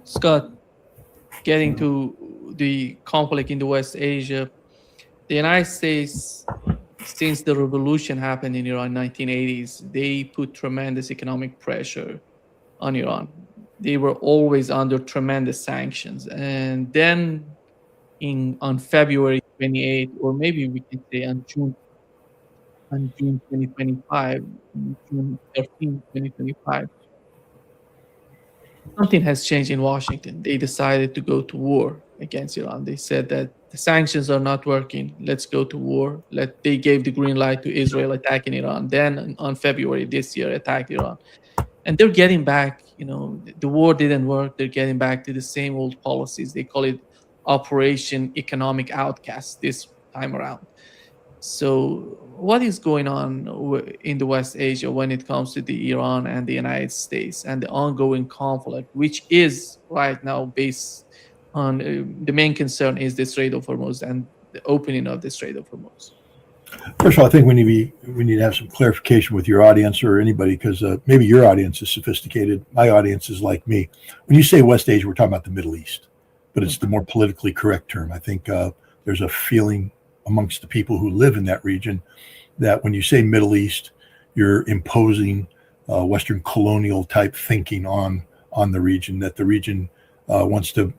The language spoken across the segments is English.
Scott, getting to the conflict in the West Asia, the United States, since the revolution happened in Iran in 1980s, they put tremendous economic pressure on Iran. They were always under tremendous sanctions. And then on February 28th, or maybe we can say on June 2025, June 13th, 2025, something has changed in Washington. They decided to go to war against Iran. They said that the sanctions are not working. Let's go to war. They gave the green light to Israel attacking Iran. Then on February this year, attacked Iran. And they're getting back, the war didn't work. They're getting back to the same old policies. They call it Operation Economic Outcast this time around. So, what is going on in the West Asia when it comes to the Iran and the United States and the ongoing conflict, which is right now based on the main concern is the Strait of Hormuz and the opening of the Strait of Hormuz? First of all, I think we need to have some clarification with your audience or anybody, because maybe your audience is sophisticated. My audience is like me. When you say West Asia, we're talking about the Middle East, but it's the more politically correct term. I think there's a feeling amongst the people who live in that region that when you say Middle East, you're imposing Western colonial type thinking on the region, that the region wants to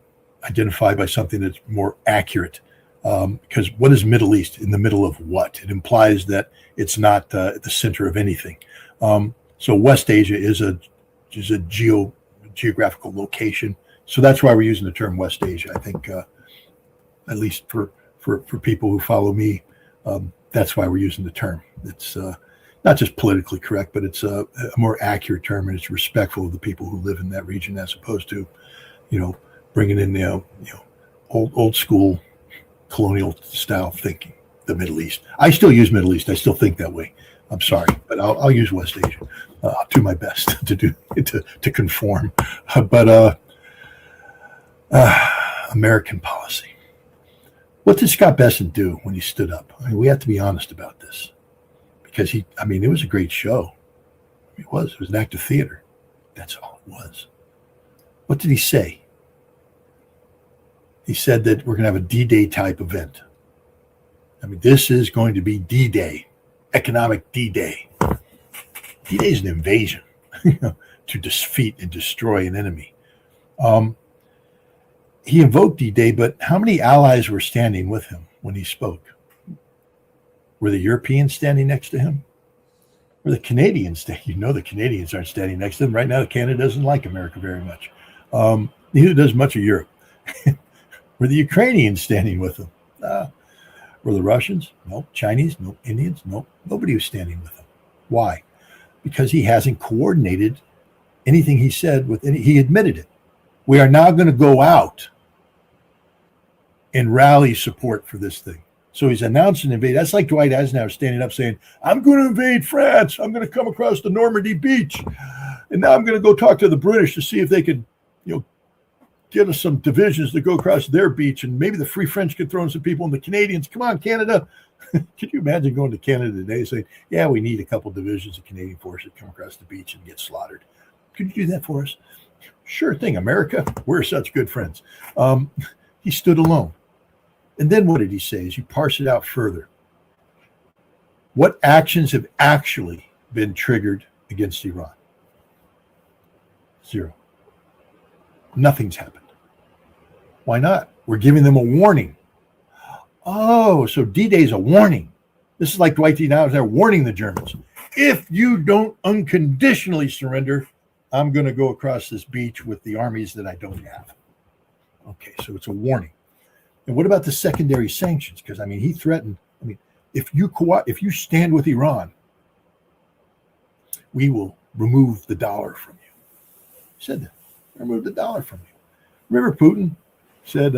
identify by something that's more accurate. Because what is Middle East? In the middle of what? It implies that it's not at the center of anything. So West Asia is a geographical location. So that's why we're using the term West Asia. I think, at least for people who follow me, that's why we're using the term. It's not just politically correct, but it's a more accurate term, and it's respectful of the people who live in that region, as opposed to, bringing in the old school colonial style thinking, the Middle East. I still use Middle East. I still think that way. I'm sorry, but I'll use West Asia. I'll do my best to conform. But American policy. What did Scott Bessent do when he stood up? I mean, we have to be honest about this, because it was a great show. It was an act of theater. That's all it was. What did he say? He said that we're going to have a D-Day type event. I mean, this is going to be D-Day, economic D-Day. D-Day is an invasion, to defeat and destroy an enemy. He invoked D-Day, but how many allies were standing with him when he spoke? Were the Europeans standing next to him? Were the Canadians standing? The Canadians aren't standing next to him. Right now, Canada doesn't like America very much. Neither does much of Europe. Were the Ukrainians standing with him? Were the Russians? No. Chinese? No. Indians? No. Nobody was standing with him. Why? Because he hasn't coordinated anything he said with any. He admitted it. We are now going to go out and rally support for this thing. So he's announced an invasion. That's like Dwight Eisenhower standing up saying, I'm going to invade France. I'm going to come across the Normandy beach. And now I'm going to go talk to the British to see if they could, get us some divisions to go across their beach, and maybe the Free French could throw in some people, and the Canadians, come on, Canada. Could you imagine going to Canada today saying, yeah, we need a couple divisions of Canadian forces to come across the beach and get slaughtered? Could you do that for us? Sure thing, America. We're such good friends. He stood alone. And then what did he say? As you parse it out further, what actions have actually been triggered against Iran? Zero. Nothing's happened. Why not? We're giving them a warning. Oh, so D-Day is a warning. This is like Dwight D. Eisenhower warning the Germans. If you don't unconditionally surrender, I'm going to go across this beach with the armies that I don't have. Okay, so it's a warning. And what about the secondary sanctions? Because, he threatened, if you stand with Iran, we will remove the dollar from you. He said that. Remove the dollar from you. Remember Putin said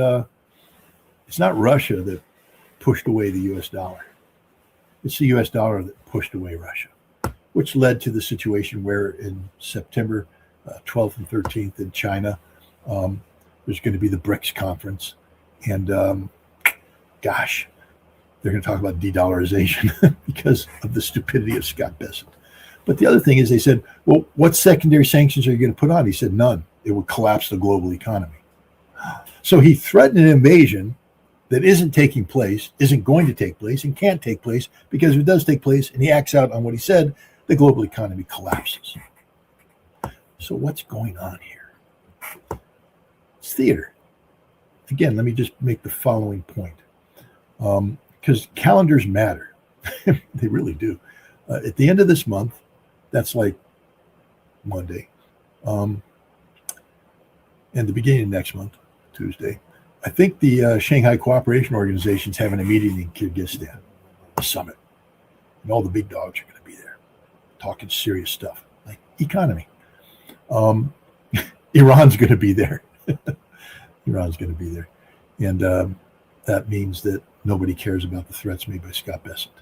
it's not Russia that pushed away the U.S. dollar. It's the U.S. dollar that pushed away Russia, which led to the situation where in September 12th and 13th in China, there's going to be the BRICS conference. And they're going to talk about de-dollarization because of the stupidity of Scott Bessent. But the other thing is they said, well, what secondary sanctions are you going to put on? He said, none. It would collapse the global economy. So he threatened an invasion that isn't taking place, isn't going to take place, and can't take place, because if it does take place and he acts out on what he said, the global economy collapses. So what's going on here? It's theater. Again, let me just make the following point. Because calendars matter. They really do. At the end of this month, that's like Monday, and the beginning of next month, Tuesday, I think the Shanghai Cooperation Organization is having a meeting in Kyrgyzstan, a summit. And all the big dogs are going to be there talking serious stuff like economy. Iran's going to be there. Iran's going to be there. And that means that nobody cares about the threats made by Scott Bessent.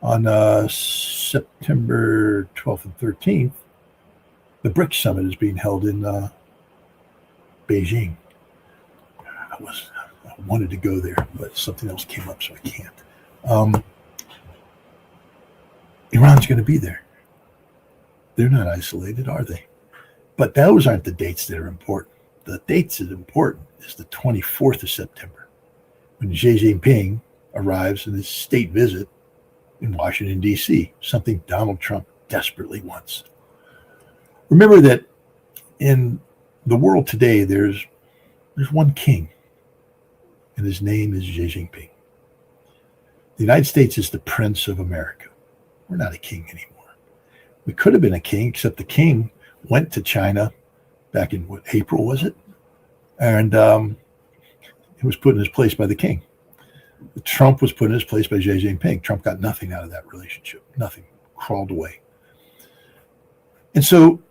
On September 12th and 13th, the BRICS summit is being held in Beijing. I wanted to go there, but something else came up, so I can't. Iran's going to be there. They're not isolated, are they? But those aren't the dates that are important. The dates that are important is the 24th of September, when Xi Jinping arrives in his state visit in Washington, D.C., something Donald Trump desperately wants. Remember that in the world today, there's one king, and his name is Xi Jinping. The United States is the Prince of America. We're not a king anymore. We could have been a king, except the king went to China back in, April, was it? And he was put in his place by the king. Trump was put in his place by Xi Jinping. Trump got nothing out of that relationship. Nothing. Crawled away. And so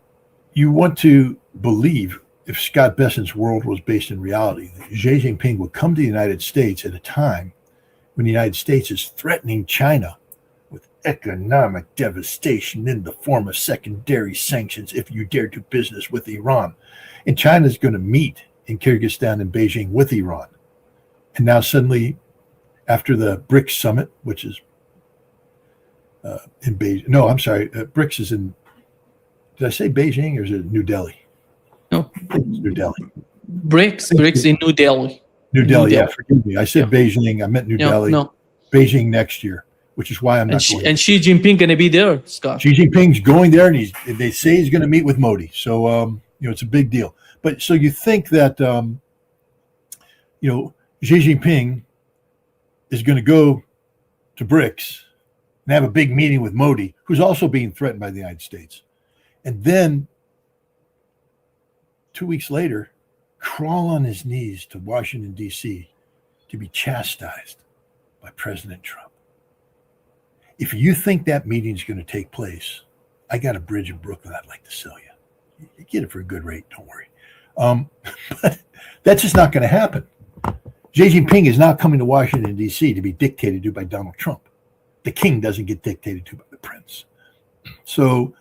you want to believe, if Scott Bessent's world was based in reality, that Xi Jinping would come to the United States at a time when the United States is threatening China with economic devastation in the form of secondary sanctions if you dare do business with Iran. And China is going to meet in Kyrgyzstan and Beijing with Iran. And now suddenly, after the BRICS summit, which is in Beijing. No, I'm sorry. BRICS is in, did I say Beijing or is it New Delhi? No. I think it's New Delhi. BRICS in New Delhi. New Delhi, yeah, forgive me. I said Beijing. I meant New Delhi. No. Beijing next year, which is why I'm not going. And Xi Jinping going to be there, Scott. Xi Jinping's going there, and they say he's going to meet with Modi. So, it's a big deal. But so you think that, Xi Jinping is going to go to BRICS and have a big meeting with Modi, who's also being threatened by the United States. And then 2 weeks later, crawl on his knees to Washington, D.C. to be chastised by President Trump. If you think that meeting is going to take place, I got a bridge in Brooklyn I'd like to sell you. You get it for a good rate, don't worry. But that's just not going to happen. Xi Jinping is not coming to Washington, D.C. to be dictated to by Donald Trump. The king doesn't get dictated to by the prince. So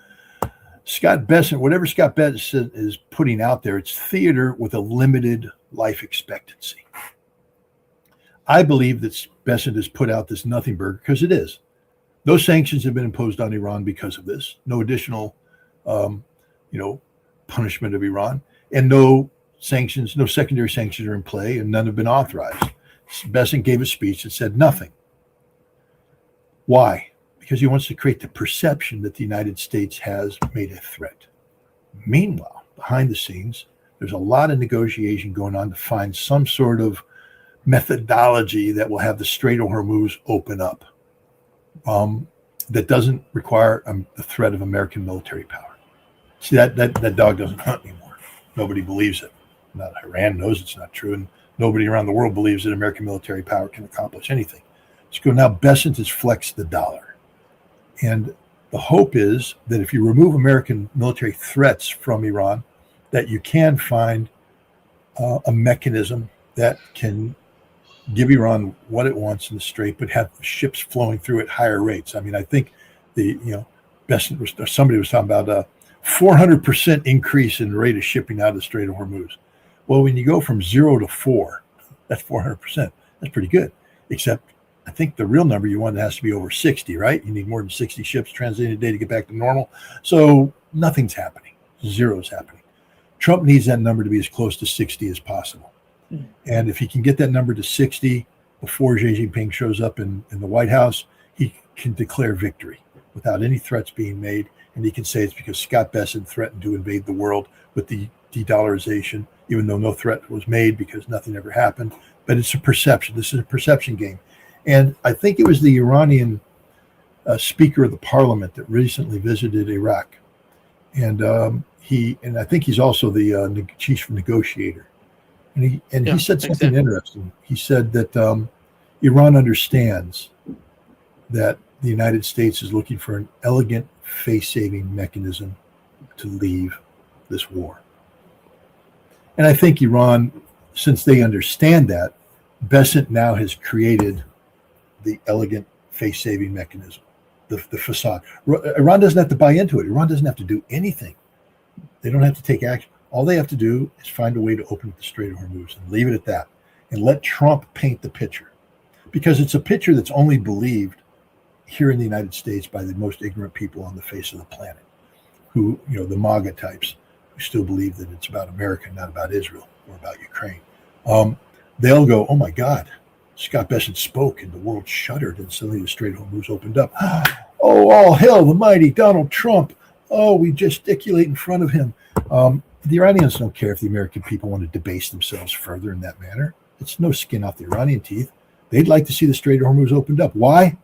Scott Bessent, whatever Scott Bessent is putting out there, it's theater with a limited life expectancy. I believe that Bessent has put out this nothing burger because it is. No sanctions have been imposed on Iran because of this. No additional, punishment of Iran, and no sanctions, no secondary sanctions are in play, and none have been authorized. Bessent gave a speech that said nothing. Why? Because he wants to create the perception that the United States has made a threat. Meanwhile, behind the scenes, there's a lot of negotiation going on to find some sort of methodology that will have the Strait of Hormuz open up. That doesn't require the threat of American military power. See, that dog doesn't hunt anymore. Nobody believes it. Not Iran knows it's not true, and nobody around the world believes that American military power can accomplish anything. So now Bessent has flexed the dollar. And the hope is that if you remove American military threats from Iran, that you can find a mechanism that can give Iran what it wants in the Strait, but have ships flowing through at higher rates. I mean, I think Bessent was, or somebody was talking about a 400% increase in the rate of shipping out of the Strait of Hormuz. Well, when you go from 0 to 4, that's 400%. That's pretty good. Except I think the real number you want has to be over 60, right? You need more than 60 ships transiting a day to get back to normal. So nothing's happening. Zero's happening. Trump needs that number to be as close to 60 as possible. And if he can get that number to 60 before Xi Jinping shows up in the White House, he can declare victory without any threats being made. And he can say it's because Scott Bessent threatened to invade the world with the de-dollarization, even though no threat was made because nothing ever happened. But it's a perception. This is a perception game. And I think it was the Iranian Speaker of the Parliament that recently visited Iraq. And I think he's also the chief negotiator. And he said something interesting. He said that Iran understands that the United States is looking for an elegant face-saving mechanism to leave this war. And I think Iran, since they understand that, Bessent now has created the elegant face-saving mechanism, the facade. Iran doesn't have to buy into it. Iran doesn't have to do anything. They don't have to take action. All they have to do is find a way to open up the Strait of Hormuz and leave it at that, and let Trump paint the picture, because it's a picture that's only believed here in the United States by the most ignorant people on the face of the planet, who, the MAGA types, who still believe that it's about America, not about Israel or about Ukraine. They'll go, oh my God, Scott Bessent spoke and the world shuddered, and suddenly the Strait of Hormuz opened up. Oh, all hail the mighty Donald Trump. Oh, we gesticulate in front of him. The Iranians don't care if the American people want to debase themselves further in that manner. It's no skin off the Iranian teeth. They'd like to see the Strait of Hormuz opened up. Why?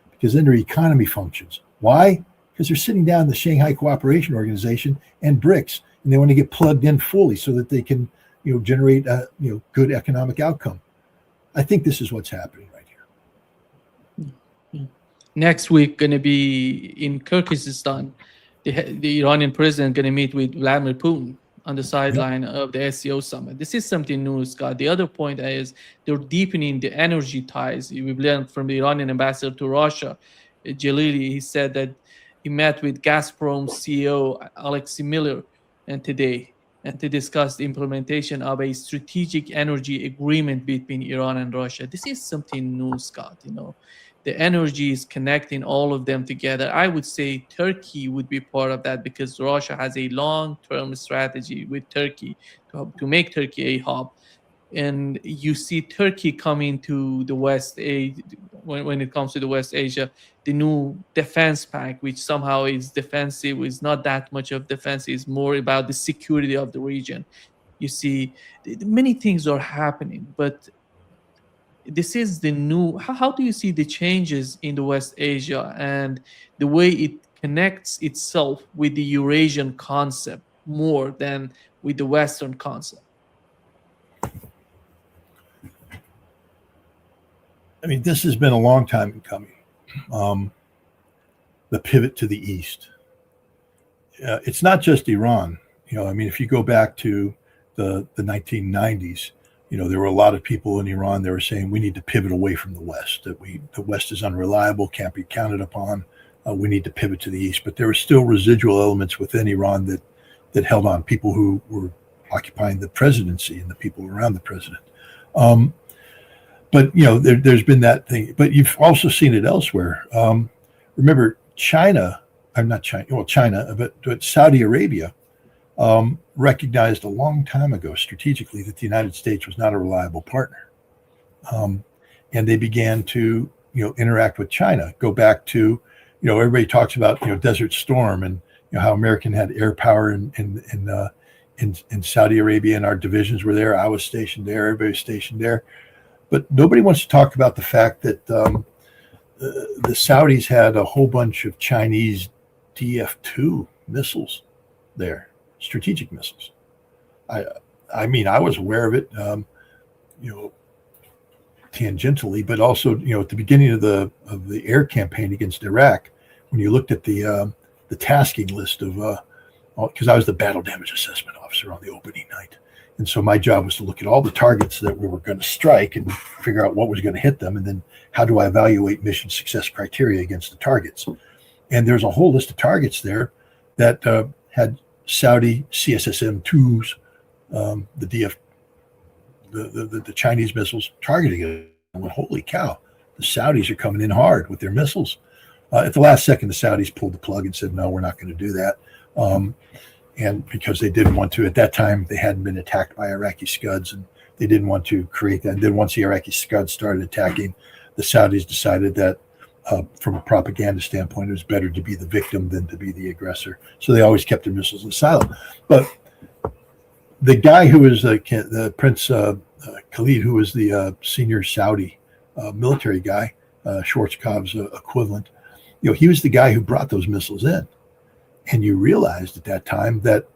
Because then their economy functions. Why? Because they're sitting down in the Shanghai Cooperation Organization and BRICS, and they want to get plugged in fully so that they can, generate a good economic outcome. I think this is what's happening right here. Next week, going to be in Kyrgyzstan. The Iranian president going to meet with Vladimir Putin on the sideline of the SCO summit. This is something new, Scott. The other point is they're deepening the energy ties. We've learned from the Iranian ambassador to Russia, Jalili. He said that he met with Gazprom CEO Alexei Miller today and to discuss the implementation of a strategic energy agreement between Iran and Russia. This is something new, Scott. The energy is connecting all of them together. I would say Turkey would be part of that because Russia has a long-term strategy with Turkey to make Turkey a hub. And you see Turkey coming to the West, when it comes to the West Asia, the new defense pact, which somehow is defensive, is not that much of defense, is more about the security of the region. You see, many things are happening, but this is the new. How do you see the changes in the West Asia and the way it connects itself with the Eurasian concept more than with the Western concept? I mean, this has been a long time in coming. The pivot to the East. It's not just Iran. If you go back to the 1990s, there were a lot of people in Iran that were saying we need to pivot away from the West, that the West is unreliable, can't be counted upon. We need to pivot to the East. But there were still residual elements within Iran that held on, people who were occupying the presidency and the people around the president. But there's been that thing. But you've also seen it elsewhere. Remember, China, but Saudi Arabia recognized a long time ago strategically that the United States was not a reliable partner. And they began to, interact with China. Go back to, everybody talks about, Desert Storm and how American had air power in Saudi Arabia, and our divisions were there. I was stationed there. Everybody was stationed there. But nobody wants to talk about the fact that the Saudis had a whole bunch of Chinese DF-2 missiles there, strategic missiles. I mean, I was aware of it, tangentially, but also, at the beginning of the air campaign against Iraq, when you looked at the tasking list of, because I was the battle damage assessment officer on the opening night. And so my job was to look at all the targets that we were going to strike and figure out what was going to hit them. And then how do I evaluate mission success criteria against the targets? And there's a whole list of targets there that had Saudi CSSM-2s, the Chinese missiles targeting it. I went, holy cow, The Saudis are coming in hard with their missiles. At the last second, the Saudis pulled the plug and said, no, we're not going to do that. And because they didn't want to, at that time, they hadn't been attacked by Iraqi Scuds, and they didn't want to create that. And then once the Iraqi Scuds started attacking, the Saudis decided that from a propaganda standpoint, it was better to be the victim than to be the aggressor. So they always kept their missiles in silo. But the guy who was the Prince Khalid, who was the senior Saudi military guy, Schwarzkopf's equivalent, he was the guy who brought those missiles in. And you realized at that time that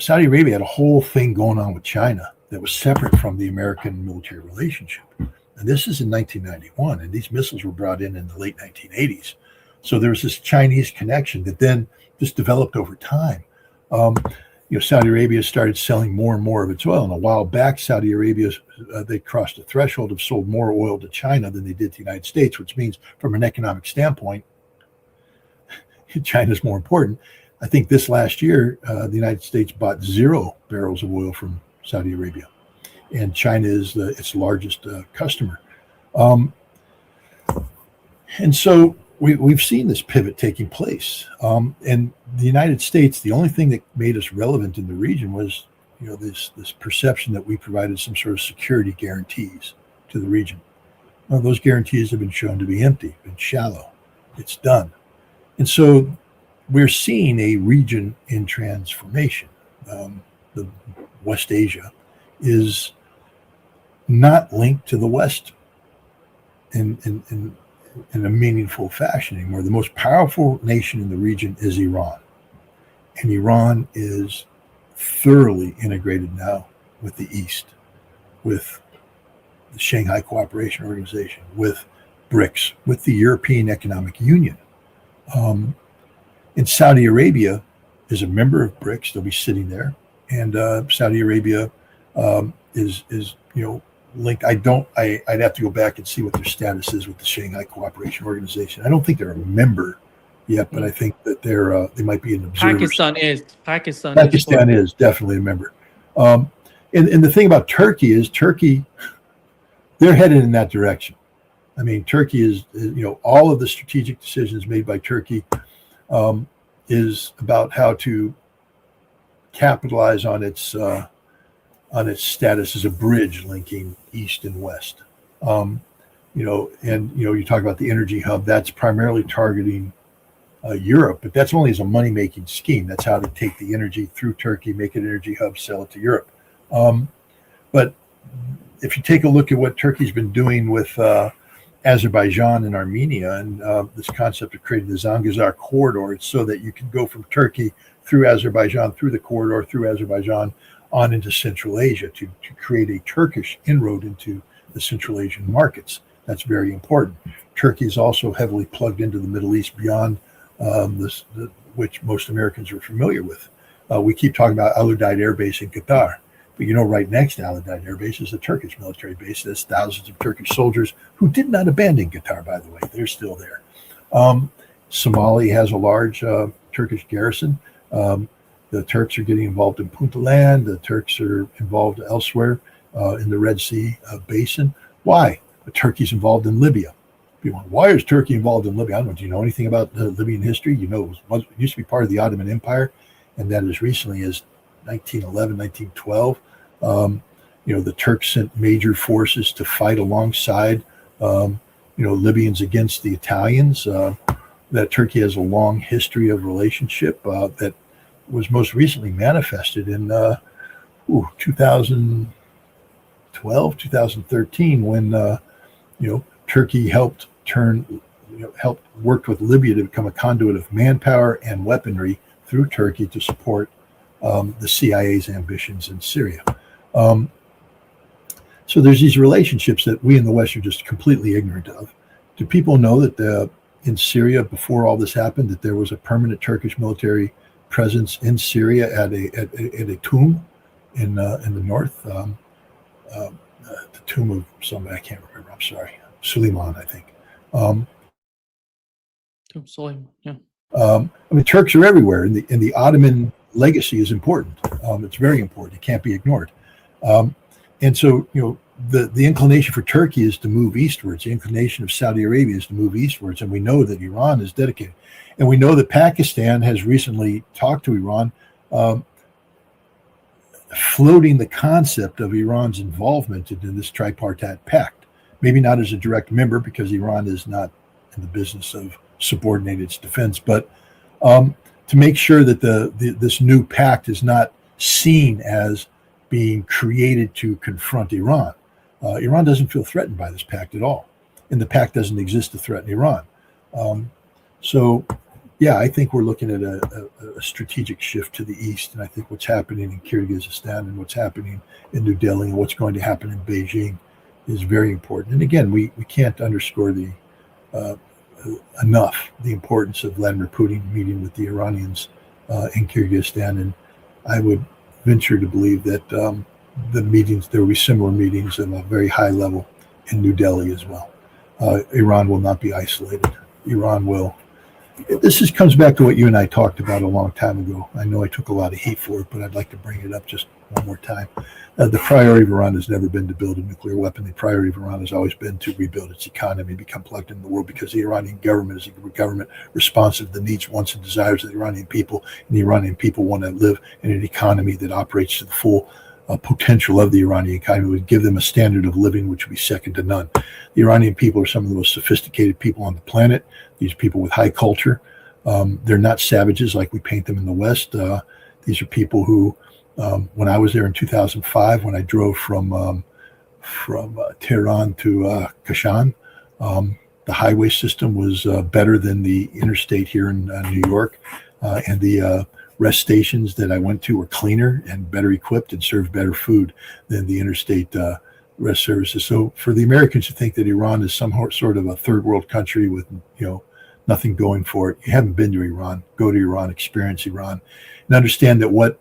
Saudi Arabia had a whole thing going on with China that was separate from the American military relationship. And this is in 1991, and these missiles were brought in the late 1980s. So there was this Chinese connection that then just developed over time. Saudi Arabia started selling more and more of its oil. And a while back, Saudi Arabia, they crossed a threshold of sold more oil to China than they did to the United States, which means from an economic standpoint, China's more important. I think this last year, the United States bought 0 barrels of oil from Saudi Arabia, and China is its largest customer. And so we've seen this pivot taking place. And the United States, the only thing that made us relevant in the region was, this perception that we provided some sort of security guarantees to the region. Well, those guarantees have been shown to be empty, been shallow. It's done. And so we're seeing a region in transformation. The West Asia is not linked to the West in a meaningful fashion anymore. The most powerful nation in the region is Iran. And Iran is thoroughly integrated now with the East, with the Shanghai Cooperation Organization, with BRICS, with the European Economic Union. And Saudi Arabia is a member of BRICS. They'll be sitting there. And Saudi Arabia is linked. I'd have to go back and see what their status is with the Shanghai Cooperation Organization. I don't think they're a member yet, but I think that they might be an observer. Pakistan is definitely a member. And the thing about Turkey is they're headed in that direction. I mean, Turkey is, all of the strategic decisions made by Turkey is about how to capitalize on its status as a bridge linking East and West. You talk about the energy hub, that's primarily targeting Europe, but that's only as a money-making scheme. That's how to take the energy through Turkey, make it an energy hub, sell it to Europe. But if you take a look at what Turkey's been doing with Azerbaijan and Armenia, and this concept of creating the Zangezur corridor, it's so that you can go from Turkey through Azerbaijan, through the corridor, through Azerbaijan, on into Central Asia to create a Turkish inroad into the Central Asian markets. That's very important. Turkey is also heavily plugged into the Middle East beyond which most Americans are familiar with. We keep talking about Al Udeid Air Base in Qatar, but right next to Al Udeid Air Base is a Turkish military base. There's thousands of Turkish soldiers who did not abandon Qatar, by the way. They're still there. Somalia has a large Turkish garrison. The Turks are getting involved in Puntland. The Turks are involved elsewhere in the Red Sea basin. Why? Turkey's involved in Libya. People wonder, why is Turkey involved in Libya? I don't know. Do you know anything about Libyan history? It used to be part of the Ottoman Empire, and that as recently as 1911, 1912, the Turks sent major forces to fight alongside, Libyans against the Italians. That Turkey has a long history of relationship that was most recently manifested in 2012, 2013, when Turkey helped worked with Libya to become a conduit of manpower and weaponry through Turkey to support the CIA's ambitions in Syria. So there's these relationships that we in the West are just completely ignorant of. Do people know that in Syria, before all this happened, that there was a permanent Turkish military presence in Syria at a tomb in the north, the tomb of somebody I can't remember. I'm sorry, Suleiman, I think. Suleiman, yeah. Turks are everywhere, and the Ottoman legacy is important. It's very important. It can't be ignored. And so, the inclination for Turkey is to move eastwards. The inclination of Saudi Arabia is to move eastwards, and we know that Iran is dedicated. And we know that Pakistan has recently talked to Iran, floating the concept of Iran's involvement in this tripartite pact. Maybe not as a direct member, because Iran is not in the business of subordinating its defense, but to make sure that this new pact is not seen as being created to confront Iran. Iran doesn't feel threatened by this pact at all, and the pact doesn't exist to threaten Iran. So, yeah, I think we're looking at a strategic shift to the east, and I think what's happening in Kyrgyzstan and what's happening in New Delhi and what's going to happen in Beijing is very important. And again, we can't underscore enough the importance of Vladimir Putin meeting with the Iranians in Kyrgyzstan, and I would venture to believe that there will be similar meetings at a very high level in New Delhi as well. Iran will not be isolated. Iran will. This comes back to what you and I talked about a long time ago. I know I took a lot of heat for it, but I'd like to bring it up just one more time. The priority of Iran has never been to build a nuclear weapon. The priority of Iran has always been to rebuild its economy, become plugged into the world, because the Iranian government is a government responsive to the needs, wants, and desires of the Iranian people. And the Iranian people want to live in an economy that operates to the full potential of the Iranian economy, would give them a standard of living which would be second to none. The Iranian people are some of the most sophisticated people on the planet. These people with high culture. They're not savages like we paint them in the West. These are people who, when I was there in 2005, when I drove from Tehran to Kashan, the highway system was better than the interstate here in New York, and the rest stations that I went to were cleaner and better equipped and served better food than the interstate rest services. So for the Americans who think that Iran is some sort of a third world country with nothing going for it, you haven't been to Iran. Go to Iran, experience Iran, and understand that what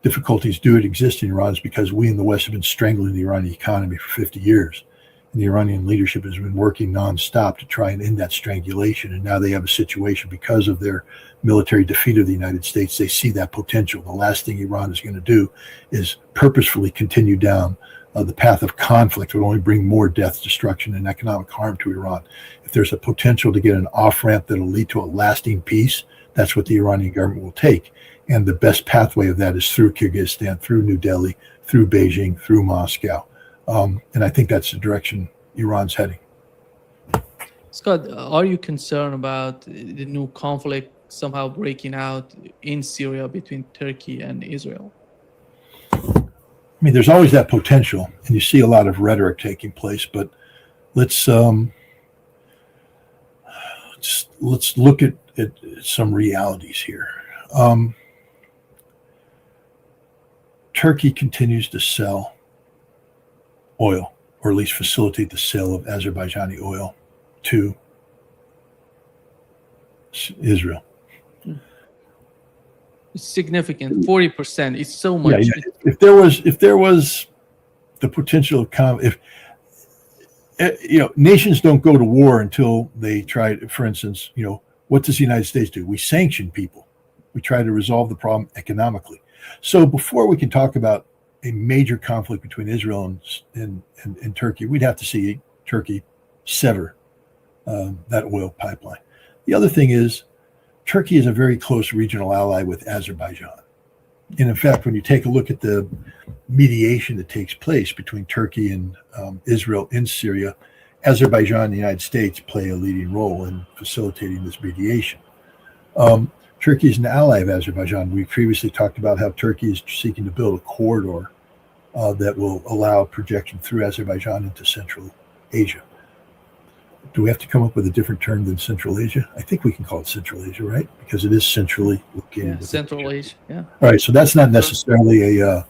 difficulties do exist in Iran is because we in the West have been strangling the Iranian economy for 50 years. And the Iranian leadership has been working nonstop to try and end that strangulation. And now they have a situation because of their military defeat of the United States. They see that potential. The last thing Iran is going to do is purposefully continue down the path of conflict. It will only bring more death, destruction, and economic harm to Iran. If there's a potential to get an off-ramp that will lead to a lasting peace, that's what the Iranian government will take. And the best pathway of that is through Kyrgyzstan, through New Delhi, through Beijing, through Moscow. And I think that's the direction Iran's heading. Scott, are you concerned about the new conflict somehow breaking out in Syria between Turkey and Israel? I mean, there's always that potential, and you see a lot of rhetoric taking place. But let's look at some realities here. Turkey continues to sell oil, or at least facilitate the sale of Azerbaijani oil to Israel. It's significant, 40%. It's so much. Yeah. If there was the potential of nations don't go to war until they try. For instance, what does the United States do? We sanction people. We try to resolve the problem economically. So before we can talk about a major conflict between Israel and Turkey, we'd have to see Turkey sever that oil pipeline. The other thing is, Turkey is a very close regional ally with Azerbaijan. And in fact, when you take a look at the mediation that takes place between Turkey and Israel in Syria, Azerbaijan and the United States play a leading role in facilitating this mediation. Turkey is an ally of Azerbaijan. We previously talked about how Turkey is seeking to build a corridor that will allow projection through Azerbaijan into Central Asia. Do we have to come up with a different term than Central Asia? I think we can call it Central Asia, right? Because it is centrally located. Yeah, Central Asia, yeah. All right, so that's not necessarily a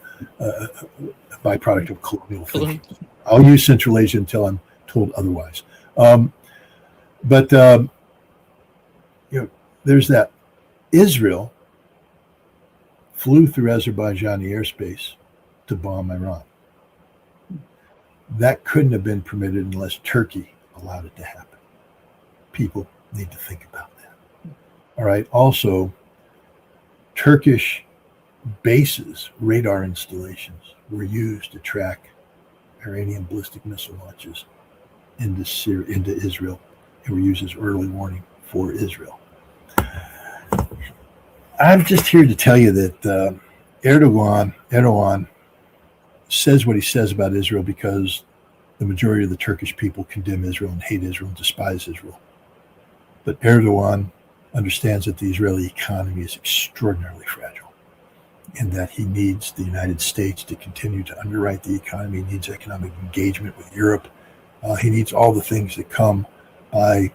byproduct of colonial thinking. I'll use Central Asia until I'm told otherwise. But there's that. Israel flew through Azerbaijani airspace to bomb Iran. That couldn't have been permitted unless Turkey allowed it to happen. People need to think about that. All right. Also, Turkish bases, radar installations, were used to track Iranian ballistic missile launches into Israel and were used as early warning for Israel. I'm just here to tell you that Erdogan says what he says about Israel because the majority of the Turkish people condemn Israel and hate Israel and despise Israel. But Erdogan understands that the Israeli economy is extraordinarily fragile and that he needs the United States to continue to underwrite the economy. He needs economic engagement with Europe. He needs all the things that come by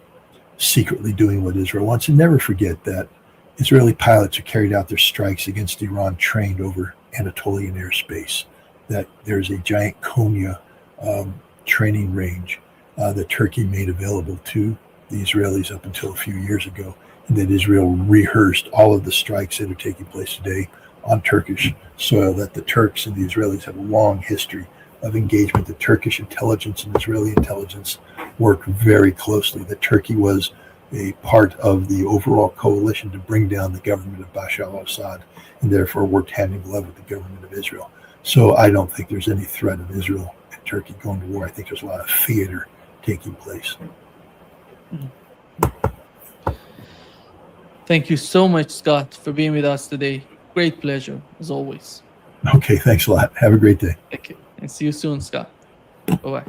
secretly doing what Israel wants. And never forget that Israeli pilots who carried out their strikes against Iran trained over Anatolian airspace, that there's a giant Konya training range that Turkey made available to the Israelis up until a few years ago, and that Israel rehearsed all of the strikes that are taking place today on Turkish soil, that the Turks and the Israelis have a long history of engagement. The Turkish intelligence and Israeli intelligence work very closely. That Turkey was a part of the overall coalition to bring down the government of Bashar al-Assad and therefore worked hand in glove with the government of Israel. So I don't think there's any threat of Israel and Turkey going to war. I think there's a lot of theater taking place. Thank you so much, Scott, for being with us today. Great pleasure, as always. Okay, thanks a lot. Have a great day. Thank you. And see you soon, Scott. Bye-bye.